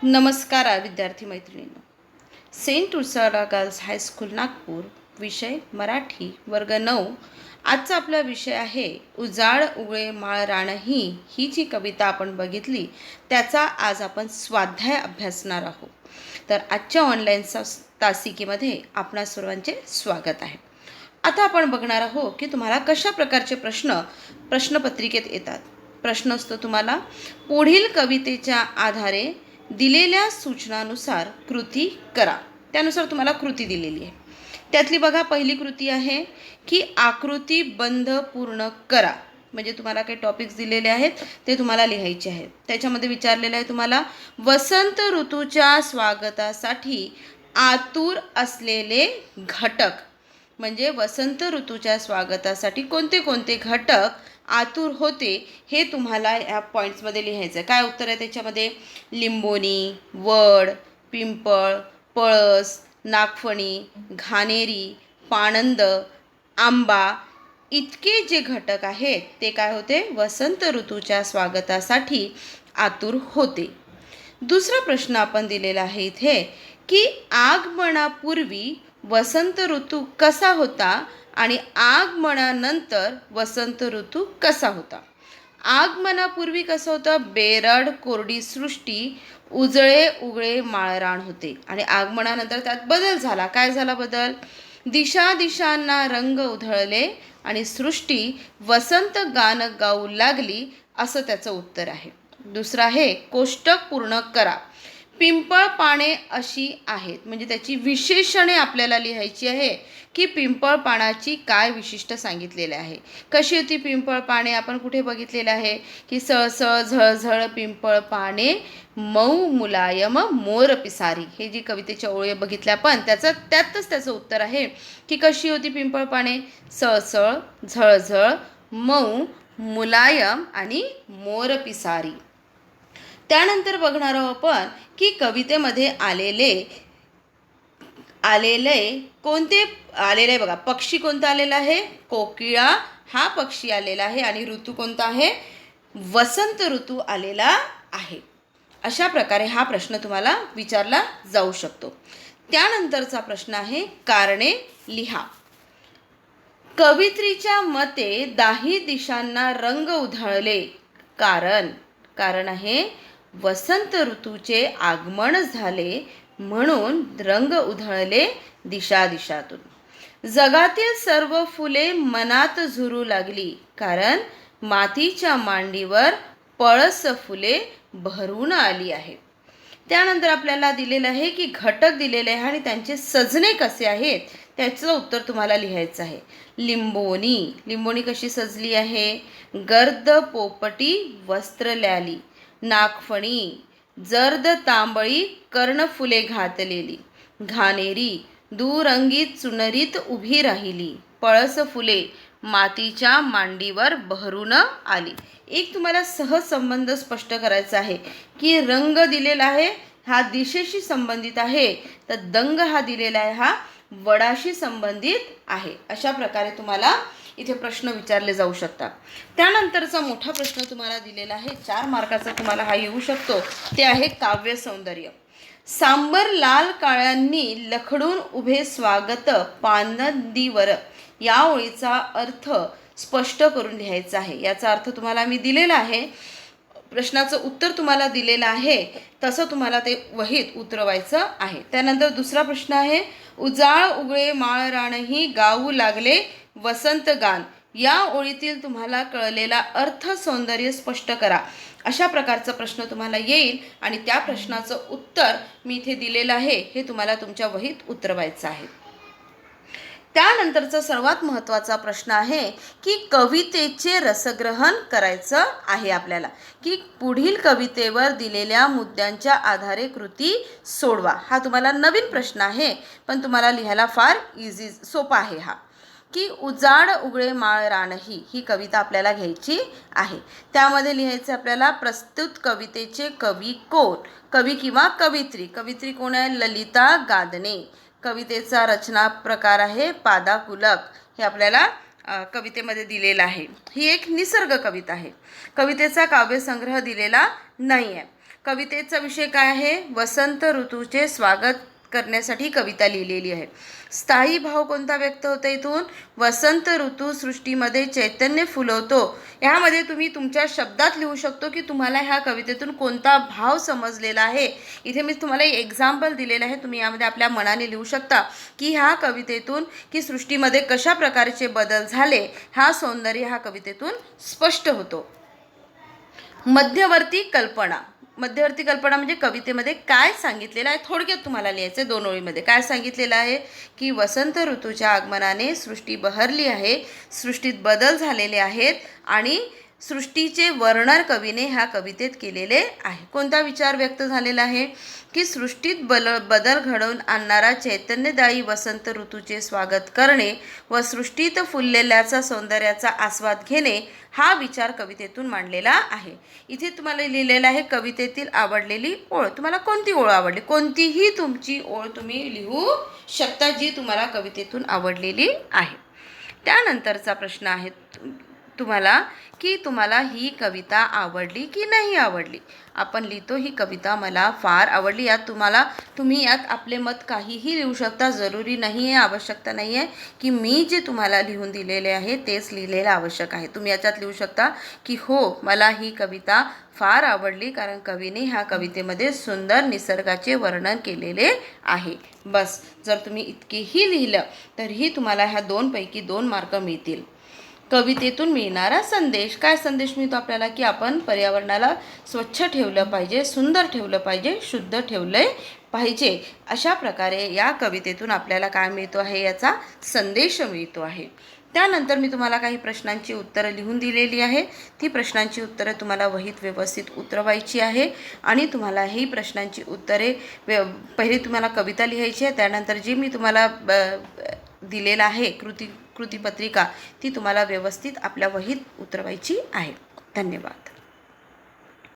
नमस्कार विद्यार्थी मैत्रिणींनो. Saint Ursula girls high school Nagpur, विषय मराठी, वर्ग 9. आजचा आपला विषय आहे उजाड उगळे माळ रानही. ही जी कविता आपण बघितली त्याचा आज आपण स्वाध्याय अभ्यासणार आहोत. तर आजच्या ऑनलाईन तासिकेमध्ये आपणा सर्वांचे स्वागत आहे. आता आपण बघणार आहोत की तुम्हाला कशा प्रकारचे प्रश्नपत्रिकेत येतात. प्रश्न असतो तुम्हाला पुढील कवितेच्या आधारे दिलेल्या सूचनानुसार कृती करा. त्यानुसार तुम्हाला कृती दिलेली आहे. त्यातली बघा पहिली कृती आहे की आकृती बंध पूर्ण करा. म्हणजे तुम्हाला काही टॉपिक्स दिलेले आहेत ते तुम्हाला लिहायचे आहेत. त्याच्यामध्ये विचारलेलं आहे तुम्हाला वसंत ऋतूच्या स्वागतासाठी आतुर असलेले घटक. म्हणजे वसंत ऋतूच्या स्वागतासाठी कोणते कोणते घटक आतुर होते हे तुम्हाला या पॉईंट्समध्ये लिहायचं आहे. काय उत्तर आहे त्याच्यामध्ये? लिंबोणी, वड, पिंपळ, पळस, नागफणी, घाणेरी, पाणंद, आंबा इतके जे घटक आहेत ते काय होते? वसंत ऋतूच्या स्वागतासाठी आतुर होते. दुसरा प्रश्न आपण दिलेला आहे इथे की आगमनापूर्वी वसंत ऋतू कसा होता आणि आगमनानंतर वसंत ऋतू कसा होता. आगमनापूर्वी कसं होतं? बेरड कोरडी सृष्टी, उजळे उगळे माळरान होते. आणि आगमनानंतर त्यात बदल झाला. काय झाला बदल? दिशा दिशांना रंग उधळले आणि सृष्टी वसंत गान गाऊ लागली, असं त्याचं उत्तर आहे. दुसरं आहे कोष्टक पूर्ण करा. पिंपळ पाने अशी आहेत. म्हणजे त्याची विशेषणे आपल्याला लिहायची आहे की पिंपळ पानाची काय विशिष्ट सांगितलेले आहे. कशी होती पिंपळ पाने? आपण कुठे बघितलेलं आहे की सळसळ झळझळ पिंपळ पाने मऊ मुलायम मोर पिसारी. हे जी कवितेच्या ओळी बघितल्या आपण त्यातच त्याचं उत्तर आहे की कशी होती पिंपळ पाने? सळसळ झळझळ मऊ मुलायम आणि मोर पिसारी. त्यानंतर बघणार आहोत आपण की कवितेमध्ये आलेले कोणते आलेले बघा. पक्षी कोणता आलेला आहे? कोकिळा हा पक्षी आलेला आहे. आणि ऋतू कोणता आहे? वसंत ऋतू आलेला आहे. अशा प्रकारे हा प्रश्न तुम्हाला विचारला जाऊ शकतो. त्यानंतरचा प्रश्न आहे कारणे लिहा. कवित्रीच्या मते दाही दिशांना रंग उधळले. कारण आहे वसंत ऋतूचे आगमन झाले म्हणून रंग उधळले दिशा दिशातून. जगातील सर्व फुले मनात झुरू लागली कारण मातीच्या मांडीवर पळस फुले भरून आली आहेत. त्यानंतर आपल्याला दिलेलं आहे की घटक दिलेले आहे आणि त्यांचे सजणे कसे आहेत त्याचं उत्तर तुम्हाला लिहायचं आहे. लिंबोणी कशी सजली आहे? गर्द पोपटी वस्त्र ल्याली. नागफणी जर्द तांबळी कर्णफुले घातलेली. घाणेरी दुरंगीत चुनरीत उभी राहिली. पळस फुले मातीच्या मांडीवर बहरून आली. एक तुम्हाला सहज संबंध स्पष्ट करायचा आहे की रंग दिलेला आहे हा दिशेशी संबंधित आहे, तर दंग हा दिलेला आहे हा वडाशी संबंधित आहे. अशा प्रकारे तुम्हाला इथे प्रश्न विचारले जाऊ शकतात. त्यानंतरचा मोठा प्रश्न तुम्हाला दिलेला आहे 4 मार्काचा तुम्हाला हा येऊ शकतो. ते आहे काव्य सौंदर्य. सांबर लाल काळ्यांनी लखडून उभे स्वागत पानंदीवर. या ओळीचा अर्थ स्पष्ट करून लिहायचा आहे. याचा अर्थ तुम्हाला मी दिलेला आहे. प्रश्नाचं उत्तर तुम्हाला दिलेलं आहे तसं तुम्हाला ते वहीत उतरवायचं आहे. त्यानंतर दुसरा प्रश्न आहे उजाळ उगळे माळ रानही गाऊ लागले वसंत गान. या ओळीतील तुम्हाला कळलेला अर्थ सौंदर्य स्पष्ट करा. अशा प्रकारचा प्रश्न तुम्हाला येईल आणि त्या प्रश्नाचं उत्तर मी इथे दिलेलं आहे हे तुम्हाला तुमच्या वहीत उतरवायचं आहे. त्यानंतरचा सर्वात महत्त्वाचा प्रश्न आहे की कवितेचे रसग्रहण करायचं आहे आपल्याला की पुढील कवितेवर दिलेल्या मुद्द्यांच्या आधारे कृती सोडवा. हा तुम्हाला नवीन प्रश्न आहे पण तुम्हाला लिहायला फार सोपा आहे हा की उजाड उगळे माळ रानही. ही कविता आपल्याला घ्यायची आहे. त्यामध्ये लिहायचे आपल्याला प्रस्तुत कवितेचे कवी कोण? कवी किंवा कवित्री. कवित्री कोण आहे? ललिता गादणे. कवितेचा रचना प्रकार आहे पादाकुलक. हे आपल्याला कवितेमध्ये दिलेला आहे. ही एक निसर्ग कविता आहे. कवितेचा काव्यसंग्रह दिलेला नाही आहे. कवितेचा विषय काय आहे? वसंत ऋतूचे स्वागत करण्यासाठी कविता लिहिलेली आहे. स्थायी भाव कोणता व्यक्त होतो इथून? वसंत ऋतू सृष्टीमध्ये चैतन्य फुलवतो. ह्यामध्ये तुम्ही तुमच्या शब्दात लिहू शकतो की तुम्हाला ह्या कवितेतून कोणता भाव समजलेला आहे. इथे मी तुम्हाला एक एक्झाम्पल दिलेलं आहे. तुम्ही यामध्ये आपल्या मनाने लिहू शकता की ह्या कवितेतून की सृष्टीमध्ये कशा प्रकारचे बदल झाले, हा सौंदर्य ह्या कवितेतून स्पष्ट होतो. मध्यवर्ती कल्पना. मध्यवर्ती कल्पना म्हणजे कवितेमध्ये काय सांगितलेलं आहे थोडक्यात तुम्हाला लिहायचं आहे 2 ओळीमध्ये. काय सांगितलेलं आहे की वसंत ऋतूच्या आगमनाने सृष्टी बहरली आहे, सृष्टीत बदल झालेले आहेत आणि सृष्टीचे वर्णन कवीने ह्या कवितेत केलेले आहे. कोणता विचार व्यक्त झालेला आहे की सृष्टीत बदल घडवून आणणारा चैतन्यदायी वसंत ऋतूचे स्वागत करणे व सृष्टीत फुललेल्याचा सौंदर्याचा आस्वाद घेणे, हा विचार कवितेतून मांडलेला आहे. इथे तुम्हाला लिहिलेलं आहे कवितेतील आवडलेली ओळ. तुम्हाला कोणती ओळ आवडली? कोणतीही तुमची ओळ तुम्ही लिहू शकता जी तुम्हाला कवितेतून आवडलेली आहे. त्यानंतरचा प्रश्न आहे तुम्हाला की तुम्हाला ही कविता आवडली की नाही आवडली. आपण लिहितो ही कविता मला फार आवडली. यात तुम्ही यात आपले मत काहीही लिहू शकता. जरुरी नाही आहे, आवश्यकता नाही आहे की मी जे तुम्हाला लिहून दिलेले आहे तेच लिहिलेलं आवश्यक आहे. तुम्ही याच्यात लिहू शकता की हो, मला ही कविता फार आवडली कारण कवीने ह्या कवितेमध्ये सुंदर निसर्गाचे वर्णन केलेले आहे. बस, जर तुम्ही इतकेही लिहिलं तरीही तुम्हाला ह्या 2 पैकी 2 मार्क मिळतील. कवितेतून मिळणारा संदेश. काय संदेश मिळतो आपल्याला की आपण पर्यावरणाला स्वच्छ ठेवलं पाहिजे, सुंदर ठेवलं पाहिजे, शुद्ध ठेवले पाहिजे. अशा प्रकारे या कवितेतून आपल्याला काय मिळतो आहे? याचा संदेश मिळतो आहे. त्यानंतर मी तुम्हाला काही प्रश्नांची उत्तरं लिहून दिलेली आहे. ती प्रश्नांची उत्तरं तुम्हाला वहीत व्यवस्थित उतरवायची आहे आणि तुम्हाला ही प्रश्नांची उत्तरे पहिले तुम्हाला कविता लिहायची आहे. त्यानंतर जी मी तुम्हाला दिलेला आहे कृतीपत्रिका ती तुम्हाला व्यवस्थित आपल्या वहीत उतरवायची आहे. धन्यवाद.